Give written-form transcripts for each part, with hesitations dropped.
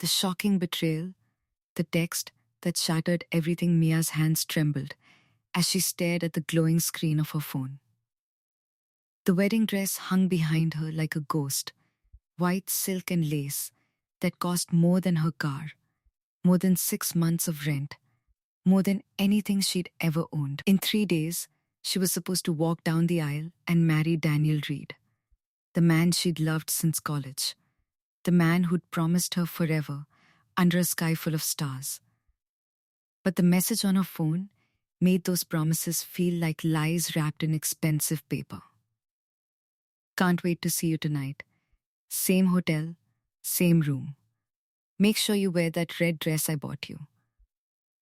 The shocking betrayal, the text that shattered everything. Mia's hands trembled as she stared at the glowing screen of her phone. The wedding dress hung behind her like a ghost, white silk and lace that cost more than her car, more than 6 months of rent, more than anything she'd ever owned. In 3 days, she was supposed to walk down the aisle and marry Daniel Reed, the man she'd loved since college, the man who'd promised her forever under a sky full of stars. But the message on her phone made those promises feel like lies wrapped in expensive paper. Can't wait to see you tonight. Same hotel, same room. Make sure you wear that red dress I bought you.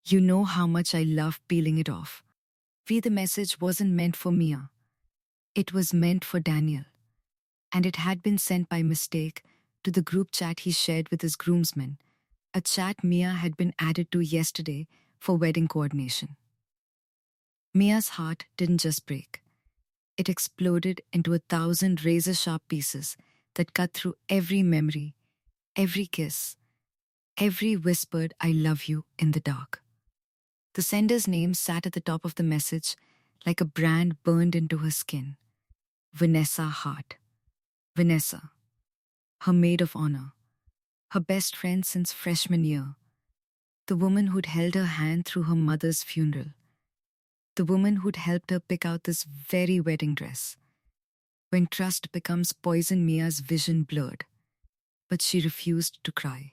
You know how much I love peeling it off. The message wasn't meant for Mia. It was meant for Daniel. And it had been sent by mistake to the group chat he shared with his groomsmen, a chat Mia had been added to yesterday for wedding coordination. Mia's heart didn't just break. It exploded into 1,000 razor-sharp pieces that cut through every memory, every kiss, every whispered "I love you" in the dark. The sender's name sat at the top of the message like a brand burned into her skin. Vanessa Hart. Vanessa, her maid of honor, her best friend since freshman year, the woman who'd held her hand through her mother's funeral, the woman who'd helped her pick out this very wedding dress. When trust becomes poison, Mia's vision blurred, but she refused to cry.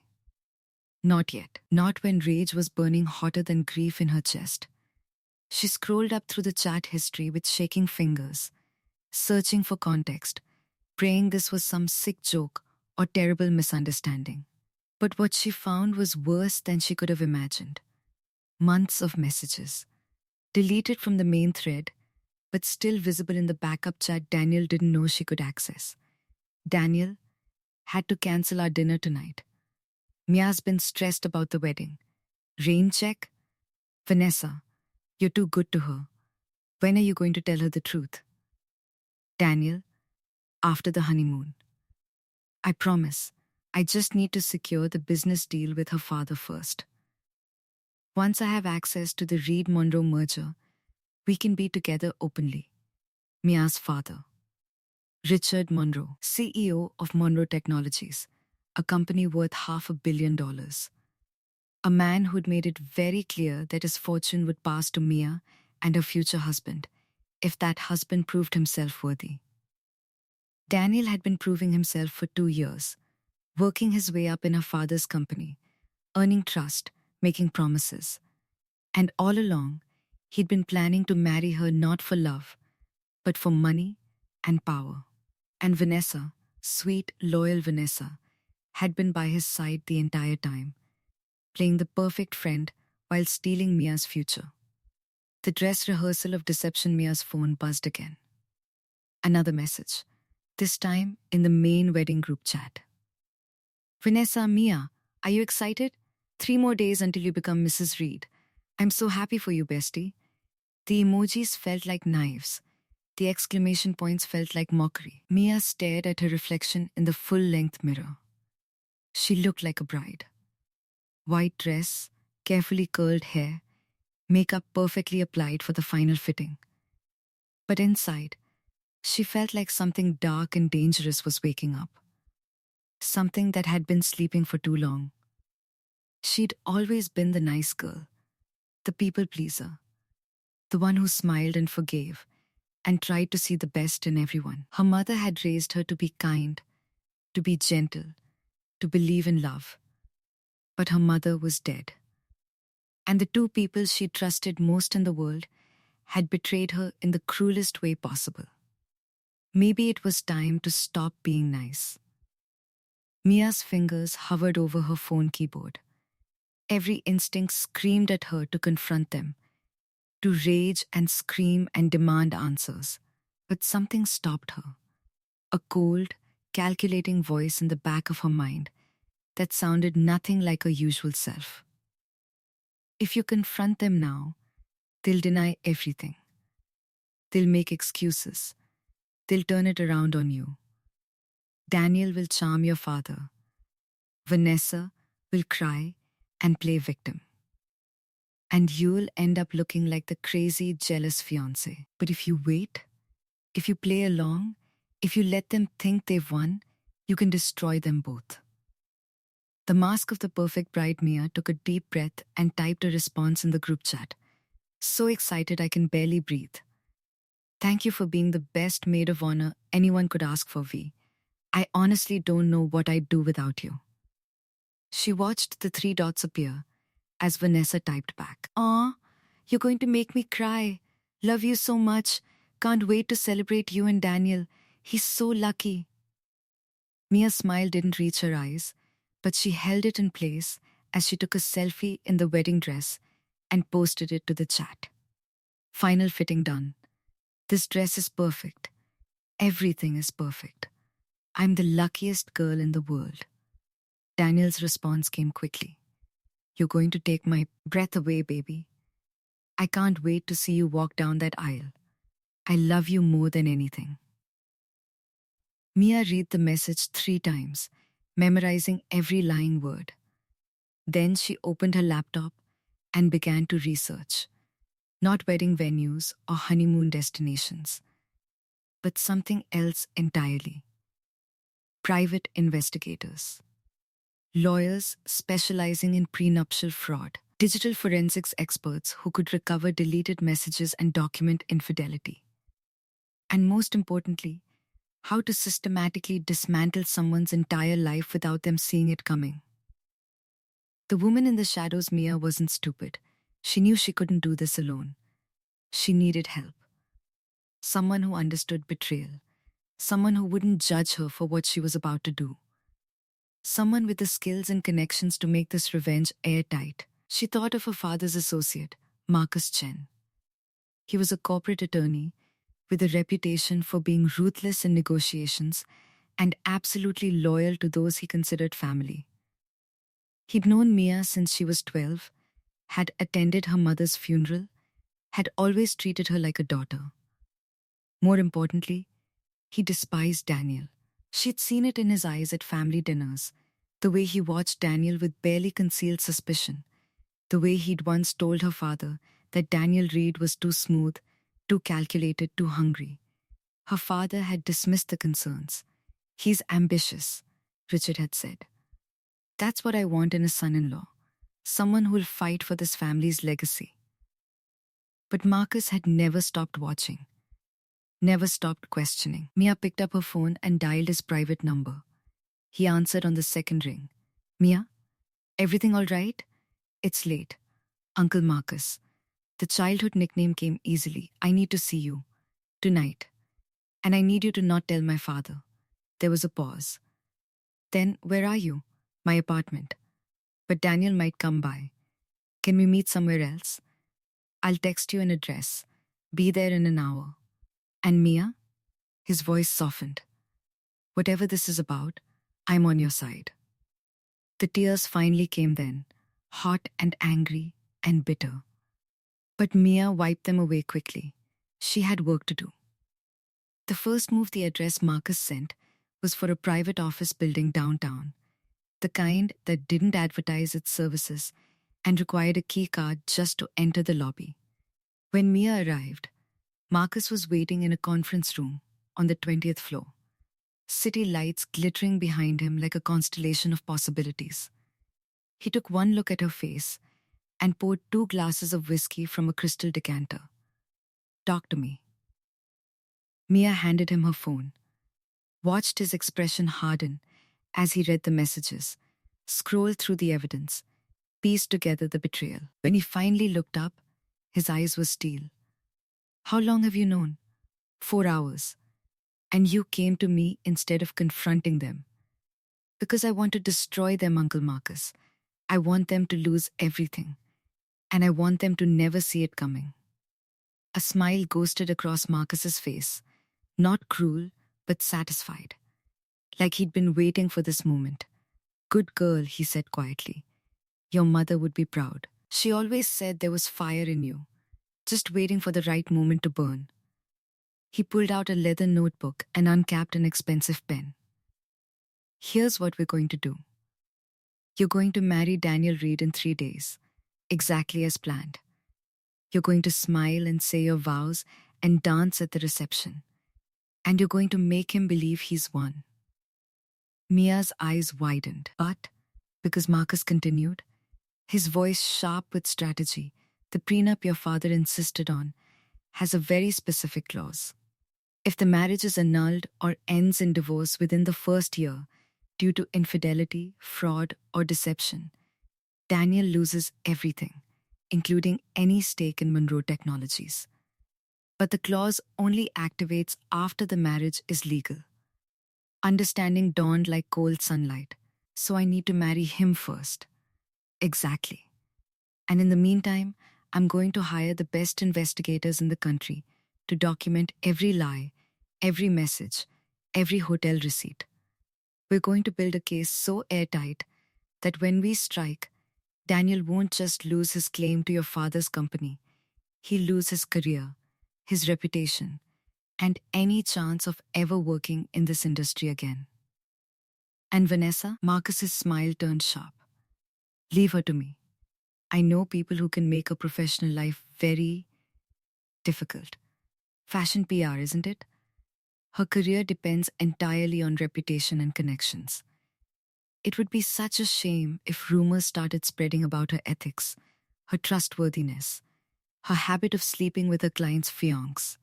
Not yet, not when rage was burning hotter than grief in her chest. She scrolled up through the chat history with shaking fingers, searching for context, praying this was some sick joke or terrible misunderstanding. But what she found was worse than she could have imagined. Months of messages, deleted from the main thread, but still visible in the backup chat Daniel didn't know she could access. Daniel had to cancel our dinner tonight. Mia's been stressed about the wedding. Rain check? Vanessa, you're too good to her. When are you going to tell her the truth? Daniel, after the honeymoon. I promise, I just need to secure the business deal with her father first. Once I have access to the Reed-Monroe merger, we can be together openly. Mia's father. Richard Monroe, CEO of Monroe Technologies, a company worth $500 million. A man who'd made it very clear that his fortune would pass to Mia and her future husband, if that husband proved himself worthy. Daniel had been proving himself for 2 years, working his way up in her father's company, earning trust, making promises. And all along, he'd been planning to marry her not for love, but for money and power. And Vanessa, sweet, loyal Vanessa, had been by his side the entire time, playing the perfect friend while stealing Mia's future. The dress rehearsal of deception. Mia's phone buzzed again. Another message, this time in the main wedding group chat. Vanessa, Mia, are you excited? 3 more days until you become Mrs. Reed. I'm so happy for you, bestie. The emojis felt like knives. The exclamation points felt like mockery. Mia stared at her reflection in the full-length mirror. She looked like a bride. White dress, carefully curled hair, makeup perfectly applied for the final fitting. But inside, she felt like something dark and dangerous was waking up. Something that had been sleeping for too long. She'd always been the nice girl, the people pleaser, the one who smiled and forgave and tried to see the best in everyone. Her mother had raised her to be kind, to be gentle, to believe in love. But her mother was dead. And the 2 people she trusted most in the world had betrayed her in the cruelest way possible. Maybe it was time to stop being nice. Mia's fingers hovered over her phone keyboard. Every instinct screamed at her to confront them, to rage and scream and demand answers. But something stopped her. A cold, calculating voice in the back of her mind that sounded nothing like her usual self. If you confront them now, they'll deny everything. They'll make excuses. They'll turn it around on you. Daniel will charm your father. Vanessa will cry and play victim. And you'll end up looking like the crazy, jealous fiancé. But if you wait, if you play along, if you let them think they've won, you can destroy them both. The mask of the perfect bride Mia took a deep breath and typed a response in the group chat. So excited I can barely breathe. Thank you for being the best maid of honor anyone could ask for, V. I honestly don't know what I'd do without you. She watched the 3 dots appear as Vanessa typed back. Aw, you're going to make me cry. Love you so much. Can't wait to celebrate you and Daniel. He's so lucky. Mia's smile didn't reach her eyes, but she held it in place as she took a selfie in the wedding dress and posted it to the chat. Final fitting done. This dress is perfect. Everything is perfect. I'm the luckiest girl in the world. Daniel's response came quickly. You're going to take my breath away, baby. I can't wait to see you walk down that aisle. I love you more than anything. Mia read the message 3 times, memorizing every lying word. Then she opened her laptop and began to research. Not wedding venues or honeymoon destinations, but something else entirely. Private investigators. Lawyers specializing in prenuptial fraud. Digital forensics experts who could recover deleted messages and document infidelity. And most importantly, how to systematically dismantle someone's entire life without them seeing it coming. The woman in the shadows, Mia, wasn't stupid. She knew she couldn't do this alone. She needed help. Someone who understood betrayal. Someone who wouldn't judge her for what she was about to do. Someone with the skills and connections to make this revenge airtight. She thought of her father's associate, Marcus Chen. He was a corporate attorney with a reputation for being ruthless in negotiations and absolutely loyal to those he considered family. He'd known Mia since she was 12, had attended her mother's funeral, had always treated her like a daughter. More importantly, he despised Daniel. She'd seen it in his eyes at family dinners, the way he watched Daniel with barely concealed suspicion, the way he'd once told her father that Daniel Reed was too smooth, too calculated, too hungry. Her father had dismissed the concerns. He's ambitious, Richard had said. That's what I want in a son-in-law, someone who'll fight for this family's legacy. But Marcus had never stopped watching, never stopped questioning. Mia picked up her phone and dialed his private number. He answered on the second ring. Mia, everything all right? It's late. Uncle Marcus. The childhood nickname came easily. I need to see you. Tonight. And I need you to not tell my father. There was a pause. Then, where are you? My apartment. But Daniel might come by. Can we meet somewhere else? I'll text you an address. Be there in an hour. And Mia? His voice softened. Whatever this is about, I'm on your side. The tears finally came then, hot and angry and bitter. But Mia wiped them away quickly. She had work to do. The first move the address Marcus sent was for a private office building downtown, the kind that didn't advertise its services and required a key card just to enter the lobby. When Mia arrived, Marcus was waiting in a conference room on the 20th floor, city lights glittering behind him like a constellation of possibilities. He took one look at her face and poured 2 glasses of whiskey from a crystal decanter. Talk to me. Mia handed him her phone, watched his expression harden as he read the messages, scrolled through the evidence, pieced together the betrayal. When he finally looked up, his eyes were steel. How long have you known? 4 hours. And you came to me instead of confronting them. Because I want to destroy them, Uncle Marcus. I want them to lose everything. And I want them to never see it coming. A smile ghosted across Marcus's face, not cruel, but satisfied. Like he'd been waiting for this moment. Good girl, he said quietly. Your mother would be proud. She always said there was fire in you, just waiting for the right moment to burn. He pulled out a leather notebook and uncapped an expensive pen. Here's what we're going to do. You're going to marry Daniel Reed in 3 days, exactly as planned. You're going to smile and say your vows and dance at the reception. And you're going to make him believe he's won. Mia's eyes widened, but because Marcus continued, his voice sharp with strategy, the prenup your father insisted on has a very specific clause. If the marriage is annulled or ends in divorce within the first year due to infidelity, fraud, or deception, Daniel loses everything, including any stake in Monroe Technologies. But the clause only activates after the marriage is legal. Understanding dawned like cold sunlight, so I need to marry him first. Exactly. And in the meantime, I'm going to hire the best investigators in the country to document every lie, every message, every hotel receipt. We're going to build a case so airtight that when we strike, Daniel won't just lose his claim to your father's company. He'll lose his career, his reputation, and any chance of ever working in this industry again. And Vanessa, Marcus's smile turned sharp. Leave her to me. I know people who can make a professional life very difficult. Fashion PR, isn't it? Her career depends entirely on reputation and connections. It would be such a shame if rumors started spreading about her ethics, her trustworthiness, her habit of sleeping with her client's fiancé.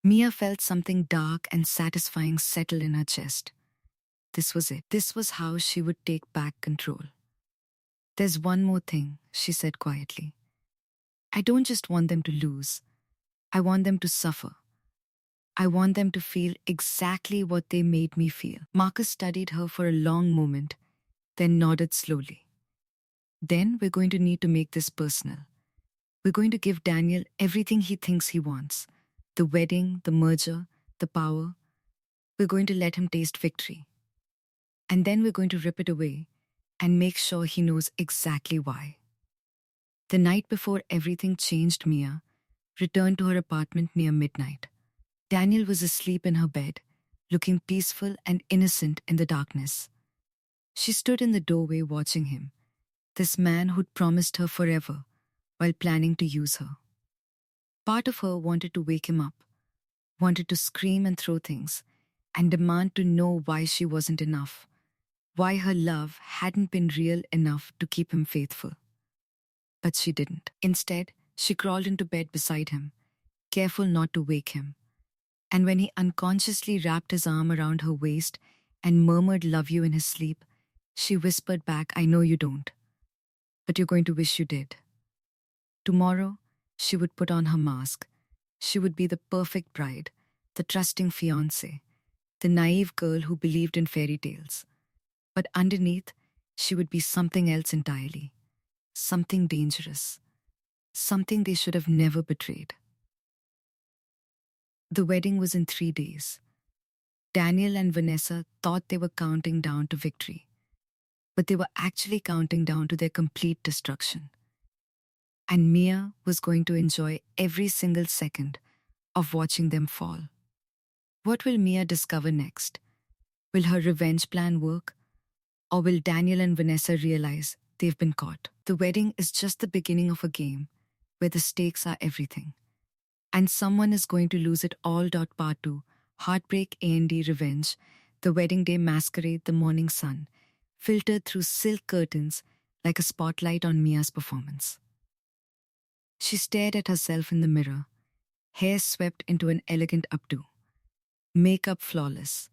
Mia felt something dark and satisfying settle in her chest. This was it. This was how she would take back control. There's one more thing, she said quietly. I don't just want them to lose. I want them to suffer. I want them to feel exactly what they made me feel. Marcus studied her for a long moment, then nodded slowly. Then we're going to need to make this personal. We're going to give Daniel everything he thinks he wants. The wedding, the merger, the power. We're going to let him taste victory. And then we're going to rip it away and make sure he knows exactly why. The night before everything changed, Mia returned to her apartment near midnight. Daniel was asleep in her bed, looking peaceful and innocent in the darkness. She stood in the doorway watching him, this man who'd promised her forever while planning to use her. Part of her wanted to wake him up, wanted to scream and throw things, and demand to know why she wasn't enough, why her love hadn't been real enough to keep him faithful. But she didn't. Instead, she crawled into bed beside him, careful not to wake him. And when he unconsciously wrapped his arm around her waist and murmured "love you" in his sleep, she whispered back, I know you don't, but you're going to wish you did. Tomorrow, she would put on her mask. She would be the perfect bride, the trusting fiancée, the naive girl who believed in fairy tales. But underneath, she would be something else entirely, something dangerous, something they should have never betrayed. The wedding was in 3 days. Daniel and Vanessa thought they were counting down to victory, but they were actually counting down to their complete destruction. And Mia was going to enjoy every single second of watching them fall. What will Mia discover next? Will her revenge plan work? Or will Daniel and Vanessa realize they've been caught? The wedding is just the beginning of a game where the stakes are everything. And someone is going to lose it all. Part 2, Heartbreak A&D Revenge, the wedding day masquerade, the morning sun, filtered through silk curtains like a spotlight on Mia's performance. She stared at herself in the mirror, hair swept into an elegant updo, makeup flawless,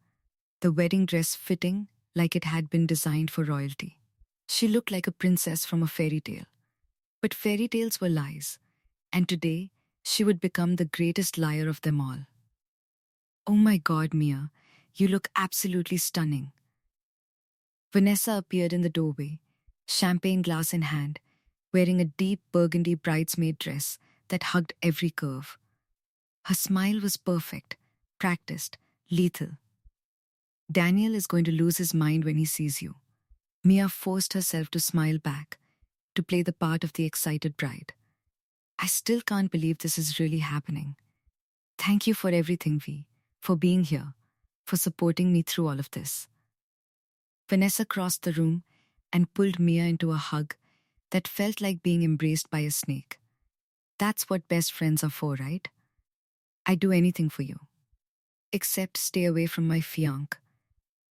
the wedding dress fitting like it had been designed for royalty. She looked like a princess from a fairy tale. But fairy tales were lies, and today, she would become the greatest liar of them all. Oh my God, Mia, you look absolutely stunning. Vanessa appeared in the doorway, champagne glass in hand, wearing a deep burgundy bridesmaid dress that hugged every curve. Her smile was perfect, practiced, lethal. Daniel is going to lose his mind when he sees you. Mia forced herself to smile back, to play the part of the excited bride. I still can't believe this is really happening. Thank you for everything, V, for being here, for supporting me through all of this. Vanessa crossed the room, and pulled Mia into a hug that felt like being embraced by a snake. That's what best friends are for, right? I'd do anything for you. Except stay away from my fiancé,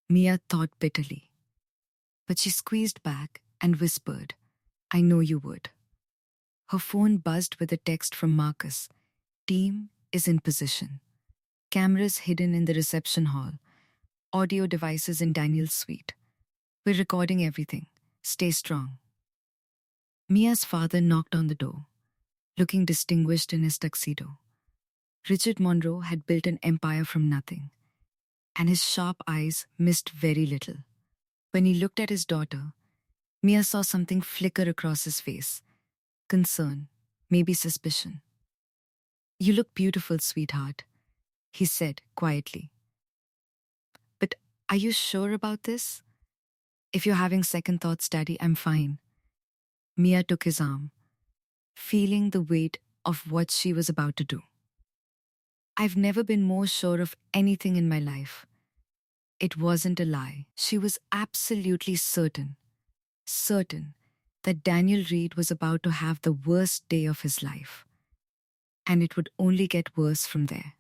Mia thought bitterly. But she squeezed back and whispered, I know you would. Her phone buzzed with a text from Marcus. Team is in position. Cameras hidden in the reception hall. Audio devices in Daniel's suite. We're recording everything. Stay strong. Mia's father knocked on the door, looking distinguished in his tuxedo. Richard Monroe had built an empire from nothing, and his sharp eyes missed very little. When he looked at his daughter, Mia saw something flicker across his face. Concern, maybe suspicion. You look beautiful, sweetheart, he said quietly. But are you sure about this? If you're having second thoughts, Daddy, I'm fine. Mia took his arm, feeling the weight of what she was about to do. I've never been more sure of anything in my life. It wasn't a lie. She was absolutely certain that Daniel Reed was about to have the worst day of his life. And it would only get worse from there.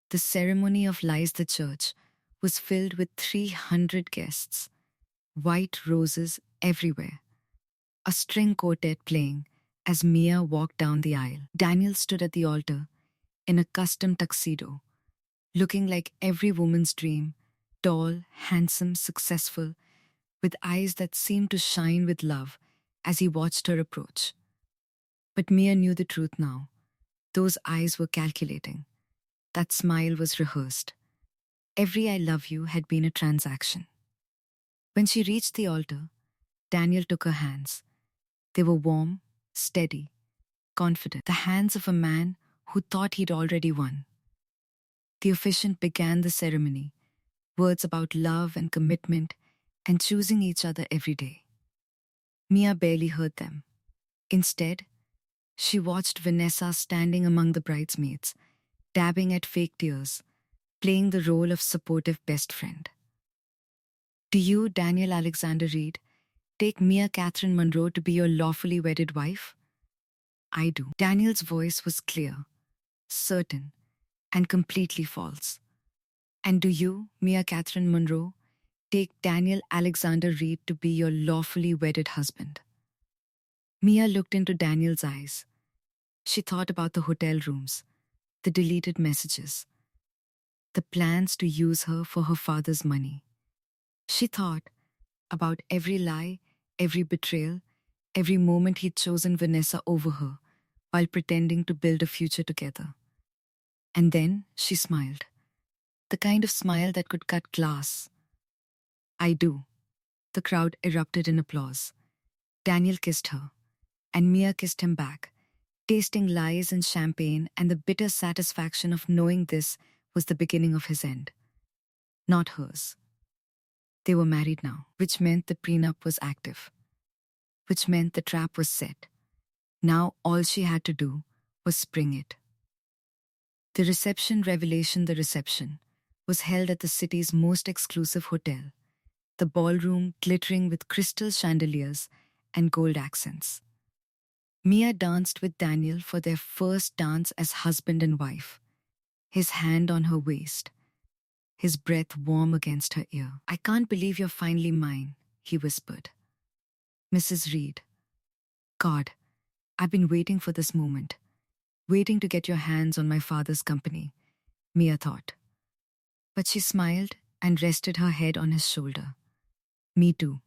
The ceremony of Lies the Church was filled with 300 guests, white roses everywhere, a string quartet playing as Mia walked down the aisle. Daniel stood at the altar in a custom tuxedo, looking like every woman's dream, tall, handsome, successful, with eyes that seemed to shine with love as he watched her approach. But Mia knew the truth now. Those eyes were calculating. That smile was rehearsed. Every I love you had been a transaction. When she reached the altar, Daniel took her hands. They were warm, steady, confident. The hands of a man who thought he'd already won. The officiant began the ceremony, words about love and commitment and choosing each other every day. Mia barely heard them. Instead, she watched Vanessa standing among the bridesmaids, dabbing at fake tears, playing the role of supportive best friend. Do you, Daniel Alexander Reed, take Mia Catherine Monroe to be your lawfully wedded wife? I do. Daniel's voice was clear, certain, and completely false. And do you, Mia Catherine Monroe, take Daniel Alexander Reed to be your lawfully wedded husband? Mia looked into Daniel's eyes. She thought about the hotel rooms, the deleted messages, the plans to use her for her father's money. She thought about every lie, every betrayal, every moment he'd chosen Vanessa over her while pretending to build a future together. And then she smiled. The kind of smile that could cut glass. I do. The crowd erupted in applause. Daniel kissed her, and Mia kissed him back, tasting lies and champagne and the bitter satisfaction of knowing this was the beginning of his end. Not hers. They were married now, which meant the prenup was active, which meant the trap was set. Now all she had to do was spring it. The reception was held at the city's most exclusive hotel, the ballroom glittering with crystal chandeliers and gold accents. Mia danced with Daniel for their first dance as husband and wife, his hand on her waist, his breath warm against her ear. I can't believe you're finally mine, he whispered. Mrs. Reed. God, I've been waiting for this moment, waiting to get your hands on my father's company, Mia thought. But she smiled and rested her head on his shoulder. Me too.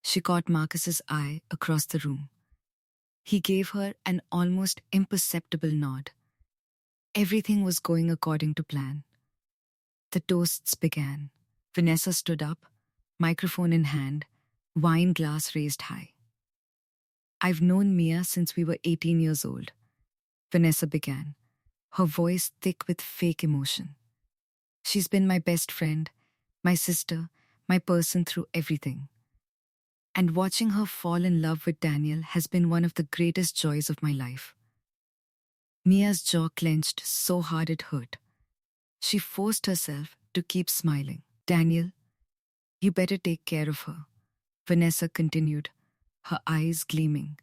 She caught Marcus's eye across the room. He gave her an almost imperceptible nod. Everything was going according to plan. The toasts began. Vanessa stood up, microphone in hand, wine glass raised high. I've known Mia since we were 18 years old, Vanessa began, her voice thick with fake emotion. She's been my best friend, my sister, my person through everything. And watching her fall in love with Daniel has been one of the greatest joys of my life. Mia's jaw clenched so hard it hurt. She forced herself to keep smiling. Daniel, you better take care of her, Vanessa continued, her eyes gleaming.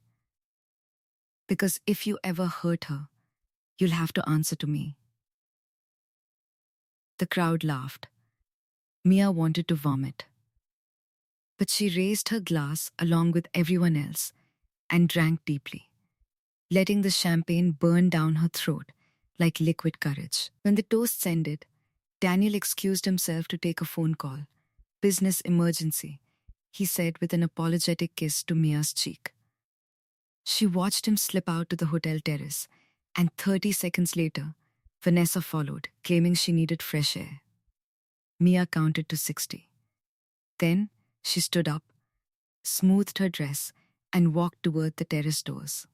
Because if you ever hurt her, you'll have to answer to me. The crowd laughed. Mia wanted to vomit. But she raised her glass along with everyone else and drank deeply, letting the champagne burn down her throat like liquid courage. When the toasts ended, Daniel excused himself to take a phone call. Business emergency, he said with an apologetic kiss to Mia's cheek. She watched him slip out to the hotel terrace, and 30 seconds later, Vanessa followed, claiming she needed fresh air. Mia counted to 60. Then she stood up, smoothed her dress, and walked toward the terrace doors.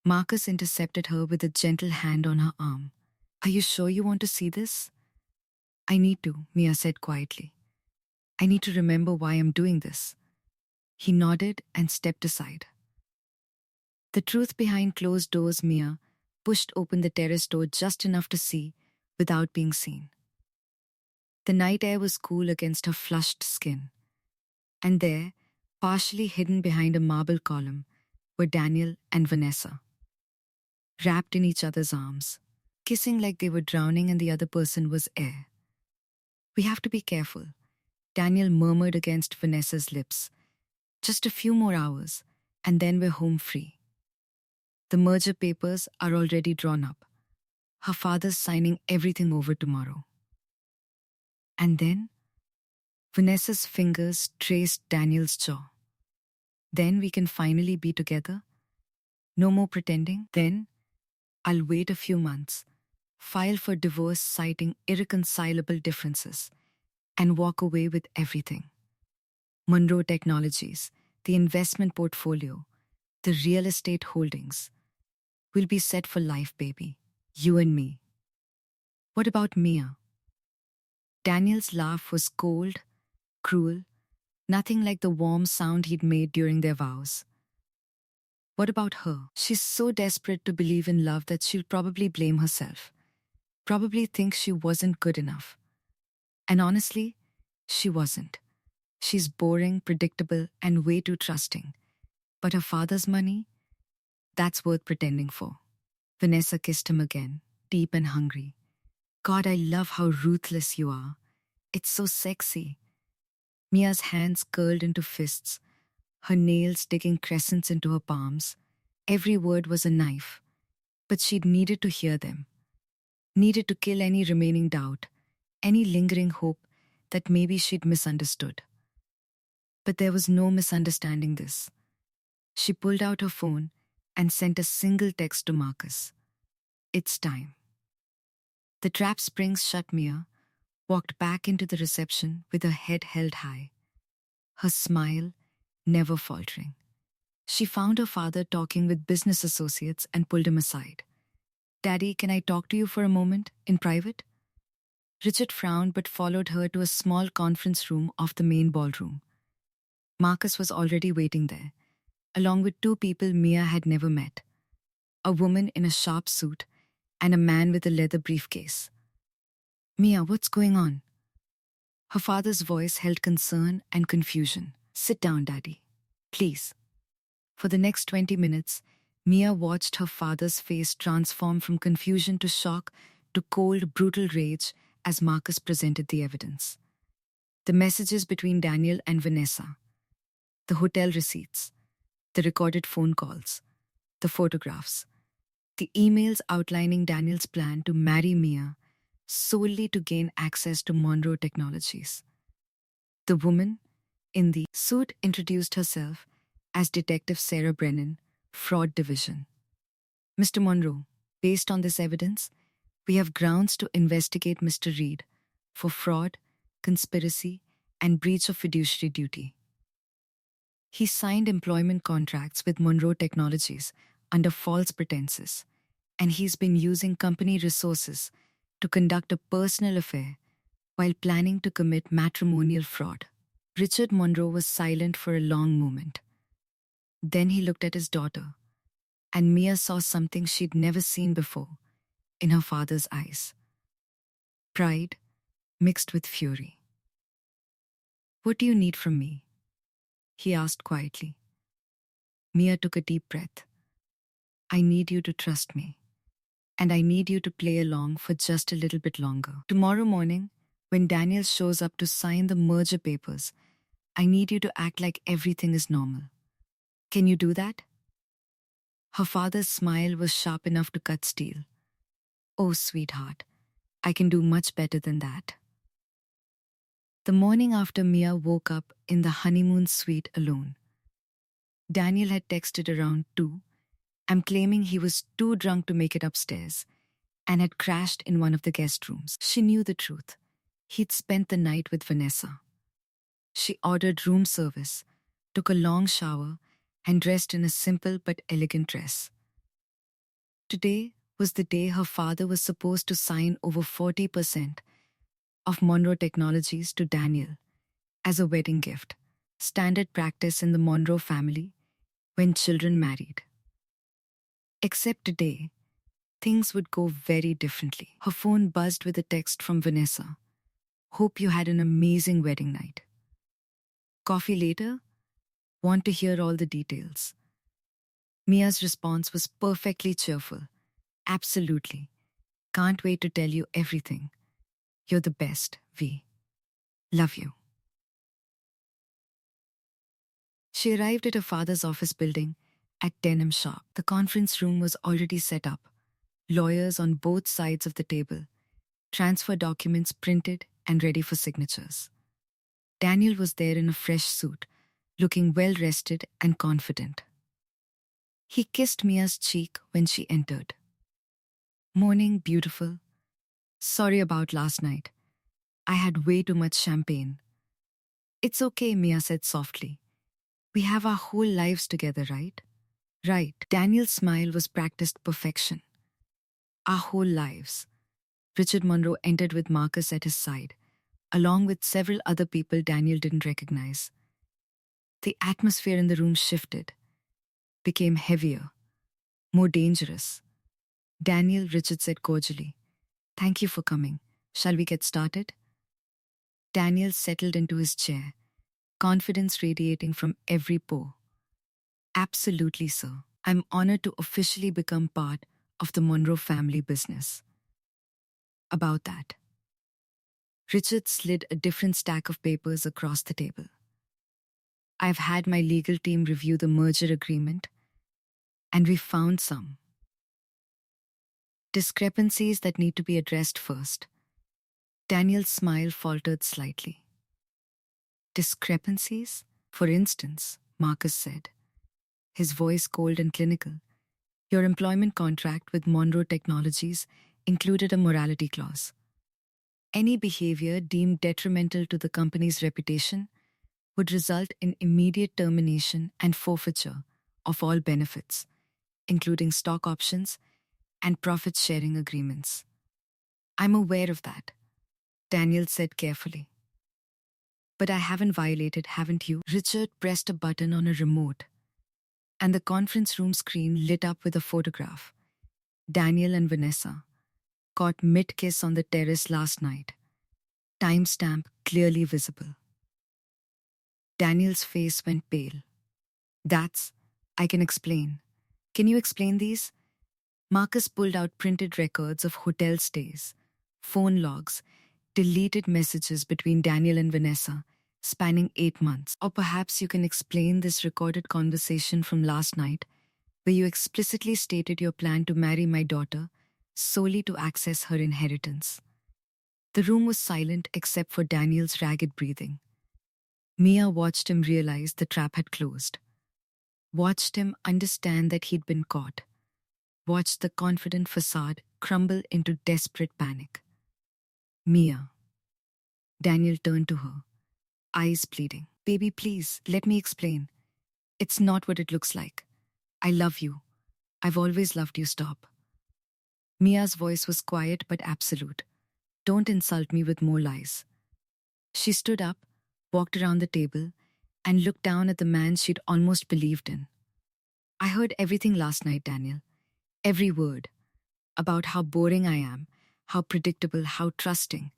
Marcus intercepted her with a gentle hand on her arm. Are you sure you want to see this? I need to, Mia said quietly. I need to remember why I'm doing this. He nodded and stepped aside. The truth behind closed doors, Mia pushed open the terrace door just enough to see without being seen. The night air was cool against her flushed skin. And there, partially hidden behind a marble column, were Daniel and Vanessa, wrapped in each other's arms, kissing like they were drowning and the other person was air. We have to be careful, Daniel murmured against Vanessa's lips. Just a few more hours, and then we're home free. The merger papers are already drawn up. Her father's signing everything over tomorrow. And then, Vanessa's fingers traced Daniel's jaw. Then we can finally be together? No more pretending? Then, I'll wait a few months, file for divorce citing irreconcilable differences, and walk away with everything. Monroe Technologies, the investment portfolio, the real estate holdings. We'll be set for life, baby. You and me. What about Mia? Daniel's laugh was cold, cruel, nothing like the warm sound he'd made during their vows. What about her? She's so desperate to believe in love that she'll probably blame herself. Probably think she wasn't good enough. And honestly, she wasn't. She's boring, predictable, and way too trusting. But her father's money? That's worth pretending for. Vanessa kissed him again, deep and hungry. God, I love how ruthless you are. It's so sexy. Mia's hands curled into fists, her nails digging crescents into her palms. Every word was a knife, but she'd needed to hear them. Needed to kill any remaining doubt, any lingering hope that maybe she'd misunderstood. But there was no misunderstanding this. She pulled out her phone and sent a single text to Marcus. It's time. The trap springs shut. Mia walked back into the reception with her head held high, her smile never faltering. She found her father talking with business associates and pulled him aside. Daddy, can I talk to you for a moment, in private? Richard frowned but followed her to a small conference room off the main ballroom. Marcus was already waiting there, along with two people Mia had never met, a woman in a sharp suit and a man with a leather briefcase. Mia, what's going on? Her father's voice held concern and confusion. Sit down, Daddy. Please. For the next 20 minutes, Mia watched her father's face transform from confusion to shock to cold, brutal rage as Marcus presented the evidence. The messages between Daniel and Vanessa, the hotel receipts, the recorded phone calls, the photographs, the emails outlining Daniel's plan to marry Mia solely to gain access to Monroe Technologies. The woman in the suit introduced herself as Detective Sarah Brennan, Fraud Division. Mr. Monroe, based on this evidence, we have grounds to investigate Mr. Reed for fraud, conspiracy, and breach of fiduciary duty. He signed employment contracts with Monroe Technologies under false pretenses, and he's been using company resources to conduct a personal affair while planning to commit matrimonial fraud. Richard Monroe was silent for a long moment. Then he looked at his daughter, and Mia saw something she'd never seen before in her father's eyes. Pride mixed with fury. What do you need from me? he asked quietly. Mia took a deep breath. I need you to trust me. And I need you to play along for just a little bit longer. Tomorrow morning, when Daniel shows up to sign the merger papers, I need you to act like everything is normal. Can you do that? Her father's smile was sharp enough to cut steel. Oh, sweetheart, I can do much better than that. The morning after Mia woke up in the honeymoon suite alone, Daniel had texted around 2 am claiming he was too drunk to make it upstairs and had crashed in one of the guest rooms. She knew the truth. He'd spent the night with Vanessa. She ordered room service, took a long shower, and dressed in a simple but elegant dress. Today was the day her father was supposed to sign over 40% of Monroe Technologies to Daniel as a wedding gift, standard practice in the Monroe family when children married. Except today, things would go very differently. Her phone buzzed with a text from Vanessa. Hope you had an amazing wedding night. Coffee later? Want to hear all the details. Mia's response was perfectly cheerful. Absolutely. Can't wait to tell you everything. You're the best, V. Love you. She arrived at her father's office building at 10 am sharp. The conference room was already set up. Lawyers on both sides of the table. Transfer documents printed and ready for signatures. Daniel was there in a fresh suit, looking well-rested and confident. He kissed Mia's cheek when she entered. Morning, beautiful. Sorry about last night. I had way too much champagne. It's okay, Mia said softly. We have our whole lives together, right? Right. Daniel's smile was practiced perfection. Our whole lives. Richard Monroe entered with Marcus at his side, along with several other people Daniel didn't recognize. The atmosphere in the room shifted, became heavier, more dangerous. Daniel, Richard said cordially, Thank you for coming. Shall we get started? Daniel settled into his chair, confidence radiating from every pore. Absolutely, sir. I'm honored to officially become part of the Monroe family business. About that. Richard slid a different stack of papers across the table. I've had my legal team review the merger agreement, and we found some discrepancies that need to be addressed first. Daniel's smile faltered slightly. Discrepancies? For instance, Marcus said, his voice cold and clinical. Your employment contract with Monroe Technologies included a morality clause. Any behavior deemed detrimental to the company's reputation would result in immediate termination and forfeiture of all benefits, including stock options and profit-sharing agreements. I'm aware of that, Daniel said carefully. But I haven't violated, haven't you? Richard pressed a button on a remote, and the conference room screen lit up with a photograph. Daniel and Vanessa, caught mid-kiss on the terrace last night. Timestamp clearly visible. Daniel's face went pale. I can explain. Can you explain these? Marcus pulled out printed records of hotel stays, phone logs, deleted messages between Daniel and Vanessa, spanning 8 months. Or perhaps you can explain this recorded conversation from last night, where you explicitly stated your plan to marry my daughter solely to access her inheritance. The room was silent except for Daniel's ragged breathing. Mia watched him realize the trap had closed. Watched him understand that he'd been caught. Watched the confident facade crumble into desperate panic. Mia. Daniel turned to her, eyes pleading. Baby, please, let me explain. It's not what it looks like. I love you. I've always loved you. Stop. Mia's voice was quiet but absolute. Don't insult me with more lies. She stood up, walked around the table, and looked down at the man she'd almost believed in. I heard everything last night, Daniel. Every word. About how boring I am, how predictable, how trusting.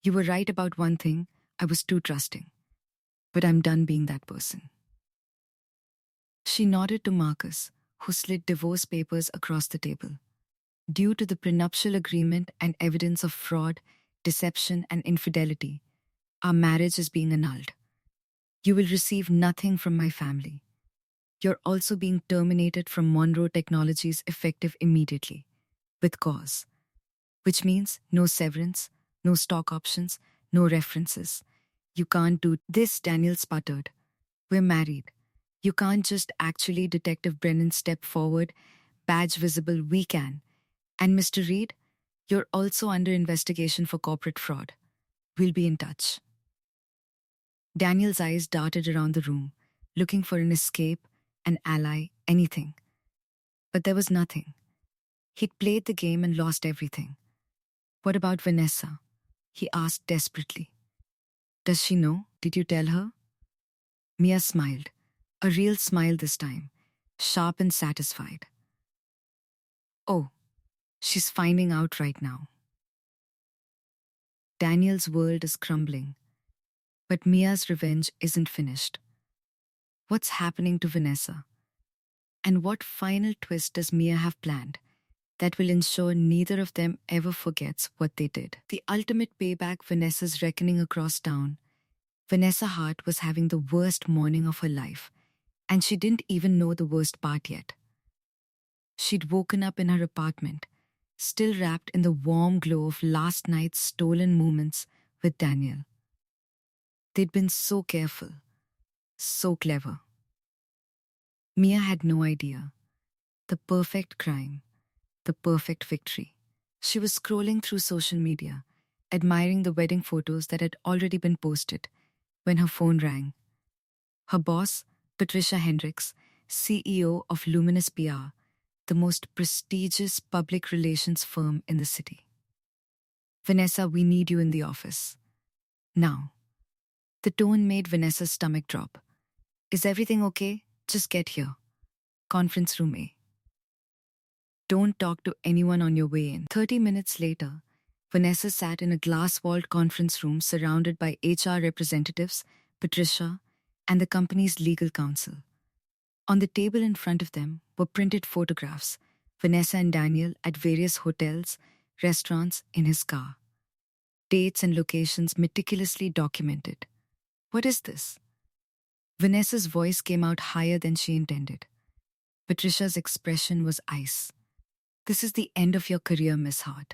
You were right about one thing, I was too trusting. But I'm done being that person. She nodded to Marcus, who slid divorce papers across the table. Due to the prenuptial agreement and evidence of fraud, deception, and infidelity, our marriage is being annulled. You will receive nothing from my family. You're also being terminated from Monroe Technologies effective immediately, with cause. Which means no severance, no stock options, no references. You can't do this, Daniel sputtered. We're married. You can't just actually, Detective Brennan stepped forward, badge visible, we can. And Mr. Reed, you're also under investigation for corporate fraud. We'll be in touch. Daniel's eyes darted around the room, looking for an escape, an ally, anything. But there was nothing. He'd played the game and lost everything. What about Vanessa? He asked desperately. Does she know? Did you tell her? Mia smiled, a real smile this time, sharp and satisfied. Oh, she's finding out right now. Daniel's world is crumbling, but Mia's revenge isn't finished. What's happening to Vanessa? And what final twist does Mia have planned that will ensure neither of them ever forgets what they did? The ultimate payback, Vanessa's reckoning across town. Vanessa Hart was having the worst morning of her life, and she didn't even know the worst part yet. She'd woken up in her apartment, still wrapped in the warm glow of last night's stolen moments with Daniel. They'd been so careful, so clever. Mia had no idea. The perfect crime, the perfect victory. She was scrolling through social media, admiring the wedding photos that had already been posted, when her phone rang. Her boss, Patricia Hendricks, CEO of Luminous PR, the most prestigious public relations firm in the city. Vanessa, we need you in the office. Now. The tone made Vanessa's stomach drop. Is everything okay? Just get here. Conference room A. Don't talk to anyone on your way in. 30 minutes later, Vanessa sat in a glass-walled conference room surrounded by HR representatives, Patricia, and the company's legal counsel. On the table in front of them were printed photographs, Vanessa and Daniel at various hotels, restaurants, in his car. Dates and locations meticulously documented. What is this? Vanessa's voice came out higher than she intended. Patricia's expression was ice. This is the end of your career, Miss Hart.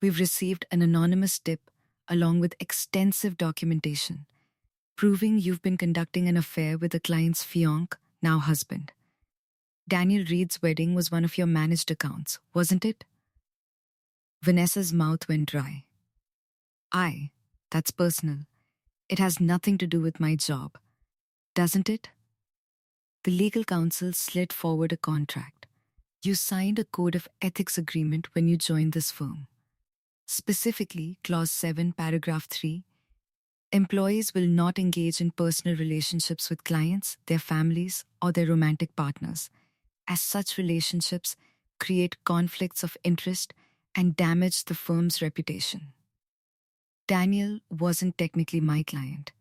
We've received an anonymous tip along with extensive documentation, proving you've been conducting an affair with the client's fiancé, now husband. Daniel Reed's wedding was one of your managed accounts, wasn't it? Vanessa's mouth went dry. That's personal. It has nothing to do with my job, doesn't it? The legal counsel slid forward a contract. You signed a code of ethics agreement when you joined this firm. Specifically, Clause 7, Paragraph 3, employees will not engage in personal relationships with clients, their families, or their romantic partners, as such relationships create conflicts of interest and damage the firm's reputation. Daniel wasn't technically my client.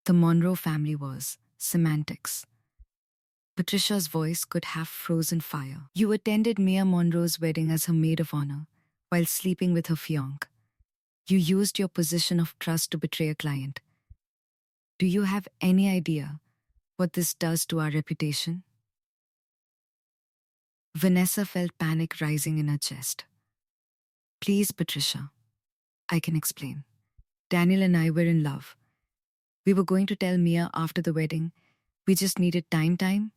The Monroe family was. Semantics. Patricia's voice could have frozen fire. You attended Mia Monroe's wedding as her maid of honor, while sleeping with her fiancé. You used your position of trust to betray a client. Do you have any idea what this does to our reputation? Vanessa felt panic rising in her chest. Please, Patricia. I can explain. Daniel and I were in love. We were going to tell Mia after the wedding. We just needed time.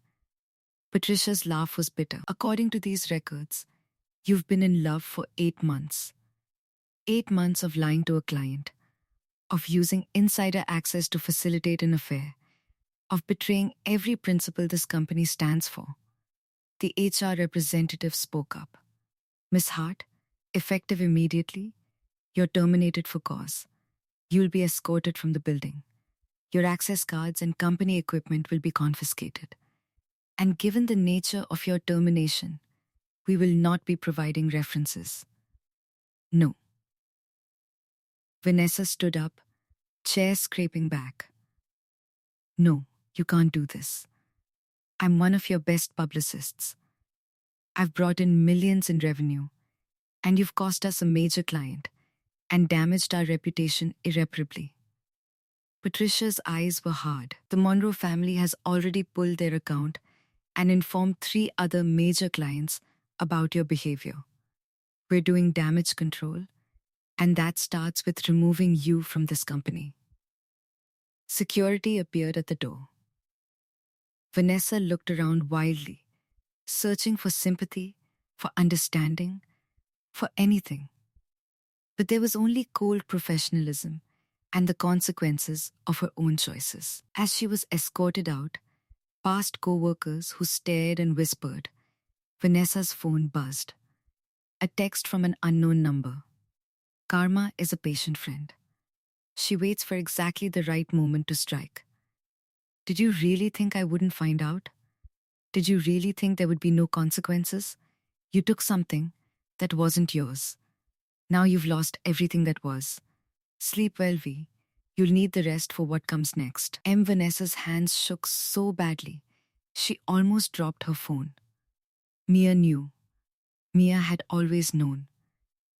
Patricia's laugh was bitter. According to these records, you've been in love for 8 months. 8 months of lying to a client, of using insider access to facilitate an affair, of betraying every principle this company stands for. The HR representative spoke up. Miss Hart, effective immediately, you're terminated for cause. You'll be escorted from the building. Your access cards and company equipment will be confiscated. And given the nature of your termination, we will not be providing references. No. Vanessa stood up, chair scraping back. No, you can't do this. I'm one of your best publicists. I've brought in millions in revenue, and you've cost us a major client and damaged our reputation irreparably. Patricia's eyes were hard. The Monroe family has already pulled their account and informed 3 other major clients about your behavior. We're doing damage control, and that starts with removing you from this company. Security appeared at the door. Vanessa looked around wildly, searching for sympathy, for understanding, for anything. But there was only cold professionalism and the consequences of her own choices. As she was escorted out, past co-workers who stared and whispered, Vanessa's phone buzzed. A text from an unknown number. Karma is a patient friend. She waits for exactly the right moment to strike. Did you really think I wouldn't find out? Did you really think there would be no consequences? You took something that wasn't yours. Now you've lost everything that was. Sleep well, V. You'll need the rest for what comes next. Vanessa's hands shook so badly, she almost dropped her phone. Mia knew. Mia had always known.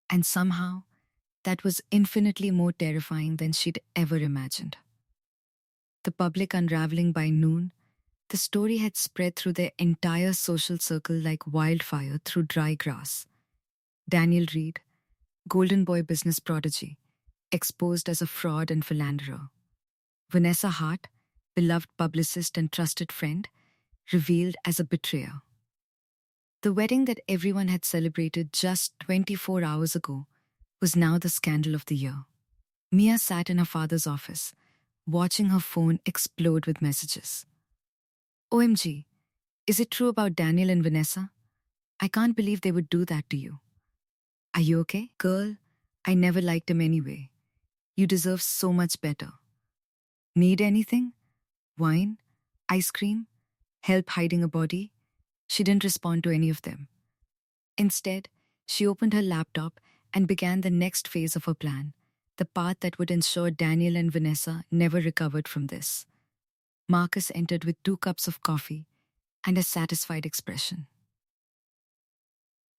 And somehow, that was infinitely more terrifying than she'd ever imagined. The public unraveling by noon, the story had spread through their entire social circle like wildfire through dry grass. Daniel Reed, Golden Boy business prodigy, exposed as a fraud and philanderer. Vanessa Hart, beloved publicist and trusted friend, revealed as a betrayer. The wedding that everyone had celebrated just 24 hours ago was now the scandal of the year. Mia sat in her father's office, watching her phone explode with messages. OMG, is it true about Daniel and Vanessa? I can't believe they would do that to you. Are you okay? Girl, I never liked him anyway. You deserve so much better. Need anything? Wine? Ice cream? Help hiding a body? She didn't respond to any of them. Instead, she opened her laptop and began the next phase of her plan, the path that would ensure Daniel and Vanessa never recovered from this. Marcus entered with 2 cups of coffee and a satisfied expression.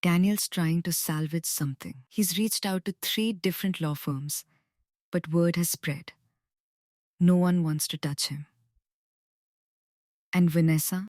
Daniel's trying to salvage something. He's reached out to 3 different law firms, but word has spread. No one wants to touch him. And Vanessa?